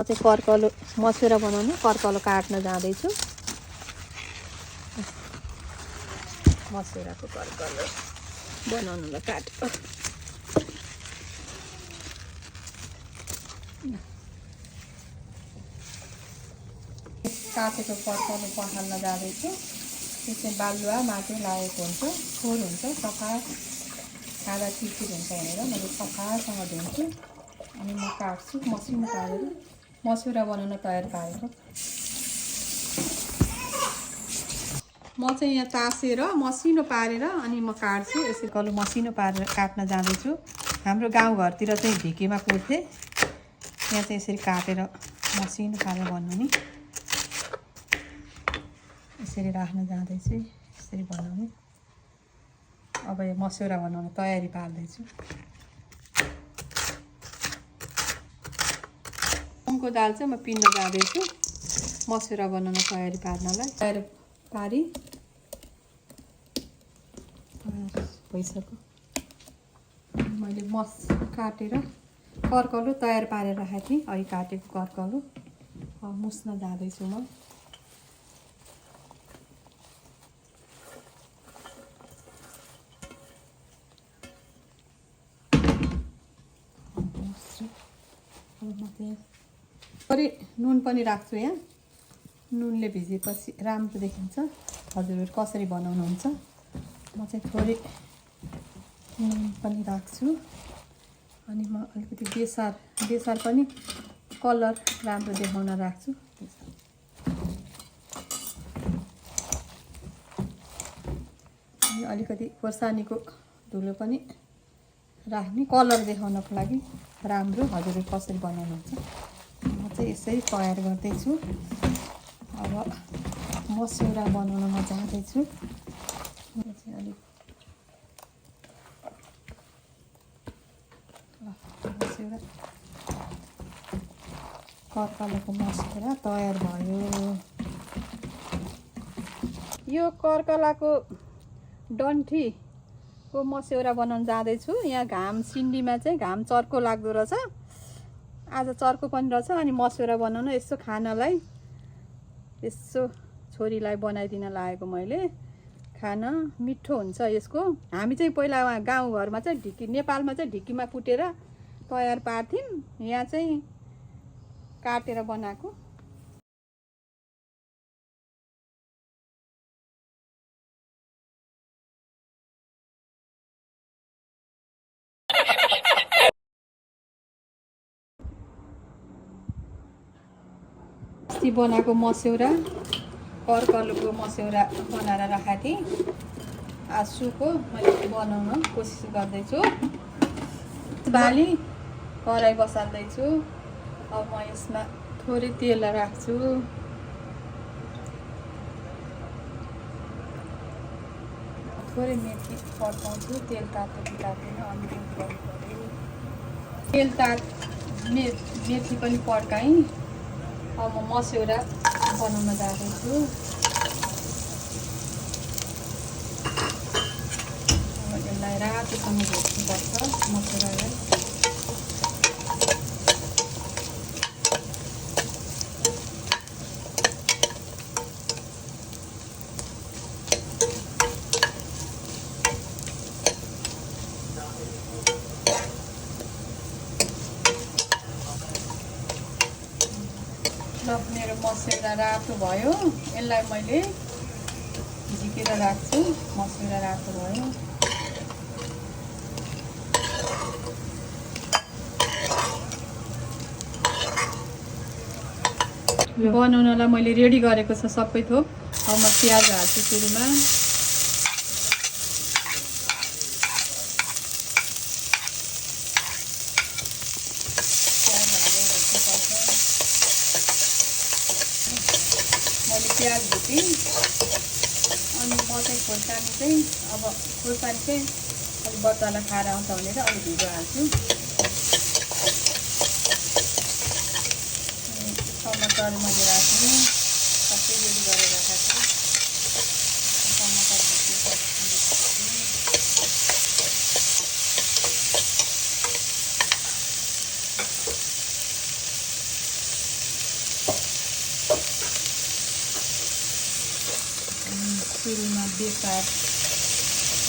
चाहिँ कर्कलो मस्यौरा बनाउनु कर्कलो काट्न जाँदैछु। मस्यौराको कर्कलो बनाउनुलाई काटेको काटेको कर्कलो पखाल्न जाँदैछु। त्यो चाहिँ बालुवा माटो लागेको हुन्छ, फोहोर हुन्छ, सफा खाँदा चिरचिर हुन्छ भनेर मैले सफासँग धुन्छु अनि म काट्छु मसिनो पारेर मस्यौरा बनाउन तयार पारेको। म चाहिँ यहाँ तासेर मसिनो पारेर अनि म काट्छु। यसरी कलु मसिनो पारेर काट्न जाँदैछु। हाम्रो गाउँघरतिर चाहिँ ढिकीमा कुट्थे, यहाँ चाहिँ यसरी काटेर मसिनो पारेर भन्नु नि यसरी राख्न जाँदैछु। यसरी बनाउने। अब यो मस्यौरा बनाउन तयारी पार्दैछु। मुङको दाल चाहिँ म पिन्न जाँदैछु मस्यौरा बनाउन तयारी पार्नलाई। तयारी पारी भइसक्यो। मैले काटेर कर्कलो तयार पारेर राखेको थिएँ। अहिले काटेको कर्कलो मुस्न जाँदैछु म। थोरै नुन पनि राख्छु यहाँ। नुनले भिजेपछि राम्रो देखिन्छ। हजुरहरू कसरी बनाउनुहुन्छ? म चाहिँ थोरै नुन पनि राख्छु अनि म अलिकति बेसार पनि कलर राम्रो देखाउन राख्छु। अनि अलिकति खोर्सानीको धुलो पनि राख्ने कलर देखाउनको लागि राम्रो। हजुरहरू कसरी बनाउनुहुन्छ? म चाहिँ यसरी तयार गर्दैछु। अब मस्यौरा बनाउन म जाँदैछु। म चाहिँ अलिक मस्यौरा कर्कलोको मस्यौरा तयार भयो। यो कर्कलाको डन्ठीको मस्यौरा बनाउन जाँदैछु। यहाँ घाम सिन्डीमा चाहिँ घाम चर्को लाग्दो रहेछ। आज चर्को पनि रहेछ अनि मस्यौरा बनाउन यसो खानलाई यसो छोरीलाई बनाइदिन लागेको मैले। खान मिठो हुन्छ यसको। हामी चाहिँ पहिला गाउँघरमा चाहिँ ढिकी, नेपालमा चाहिँ ढिकीमा कुटेर तयार पार्थ्यौँ। यहाँ चाहिँ काटेर बनाएको। अस्ति बनाएको मस्यौरा कर्कलोको मस्यौरा बनाएर राखेको थिएँ। आजको मैले बनाउन कोसिस गर्दैछु। बाली कराई बसाल्दैछु। अब म यसमा थोरै तेल राख्छु। थोरै मेथी पड्काउँछु। तेल तातो तातेन अनि तेल मेथी पनि पड्काएँ। अब म मस्यौरा बनाउन जाँदैछु। अब यसलाई रातोसँग भुट्नुपर्छ मस्यौरालाई। मेरो मस्यौरा रातो भयो। यसलाई मैले झिकेर राख्छु। मस्यौरा रातो भयो। बनाउनलाई मैले रेडी गरेको छ सबै थोक। अब म प्याज हाल्छु सुरुमा। प्याज भुटेँ अनि म चाहिँ खोर्सानी चाहिँ अब खोर्सानी चाहिँ अलिक बच्चालाई खाएर आउँछ भनेर अलिक ढिलो हाल्छु। टमाटर मैले राख्ने सबै रेडी गरेर राखेको छु। टमाटर भुट्नुपर्छ। सुरुमा बेसार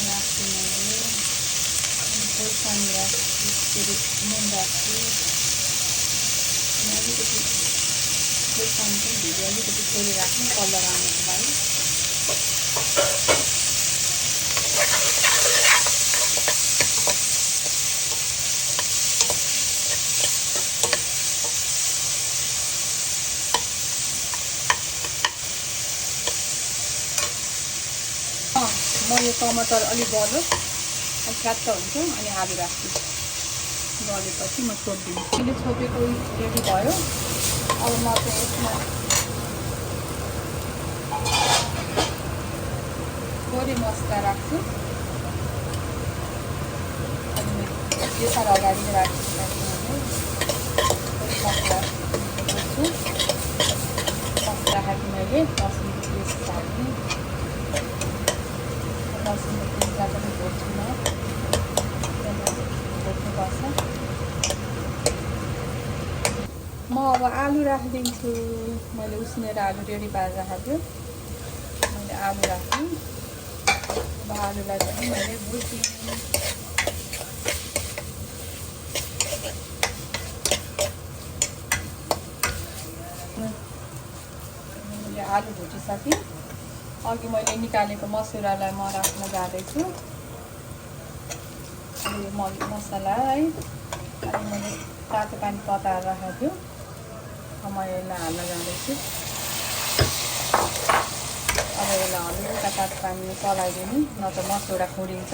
राख्छु मैले खोर्सानी राख्छु के अरे नुन राख्छु अलिकति खोर्सानी पनि भिडियो अलिकति छोरी राख्नु कलर आउनुको लागि म यो टमाटर अलिक गलोस् अनि फ्याट्ट हुन्छ अनि आलु राख्छु गलेपछि म छोपिदिन्छु मैले छोपेको रेडी भयो अब म चाहिँ यसमा थोरै मसला राख्छु अनि बेसार अगाडि राख्छु मसला हाल्छु मसला हाल्छु मैले लसुनको पेस्ट हाल्ने लसुनको पेस्टलाई पनि भर्छु म भर्नुपर्छ म अब आलु राखिदिन्छु मैले उसिनेर आलु रेडी पारेर राखेको मैले आलु राखेँ अब आलुलाई पनि मैले भुटेँ मैले आलु भुटिसकेँ अघि मैले निकालेको मसुरालाई म राख्न जाँदैछु यो मसला है अनि मैले तातो पानी तताएर राखेको थियो अब म यसलाई हाल्न जाँदैछु अब यसलाई हल्का तातो पानीले चलाइदिनु नत्र मसुरा खुडिन्छ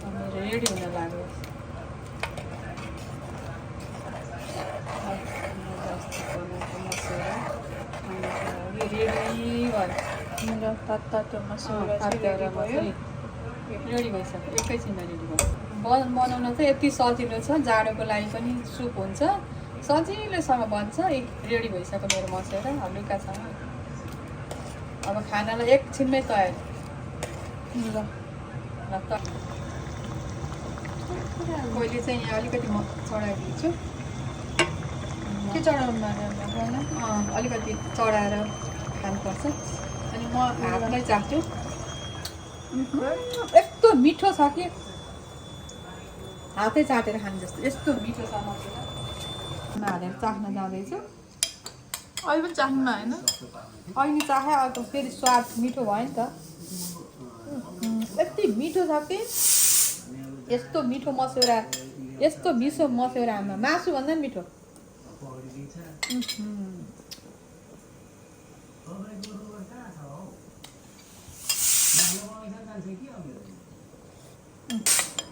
मेरो रेडी हुन लाग्यो मेरो तातो मसुरा रेडी भइसक्यो एकैछिनमा रेडी भयो बनाउन चाहिँ यति सजिलो छ जाडोको लागि पनि सुप हुन्छ सजिलोसँग बन्छ रेडी भइसक्यो मेरो मसुरा हलुकासँग अब खानालाई एकछिनमै तयार ल पहिले चाहिँ यहाँ अलिकति म चढाइदिन्छु के चढाउनु अलिकति चढाएर खानुपर्छ अनि म हातमै चाख्छु यस्तो मिठो छ कि हातै चाटेर खानु जस्तो यस्तो मिठो छ मसुरा हालेर चाख्न जाँदैछु अहिले पनि चाख्नुमा होइन अहिले चाखे अब फेरि स्वाद मिठो भयो नि त यति मिठो छ कि यस्तो मिठो मसुरा यस्तो मिठो मसुरामा मासुभन्दा पनि मिठो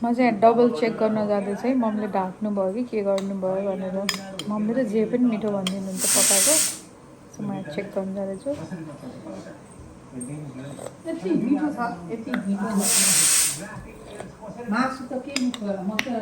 म चाहिँ डबल चेक गर्न जाँदैछ है मम्मीले ढाक्नु भयो कि के गर्नुभयो भनेर मम्मीले त जे पनि मिठो भनिदिनुहुन्छ पकाएको म चेक गर्न जाँदैछु यति मिठो छ यति मिठो मासु त के मिठो मसुरा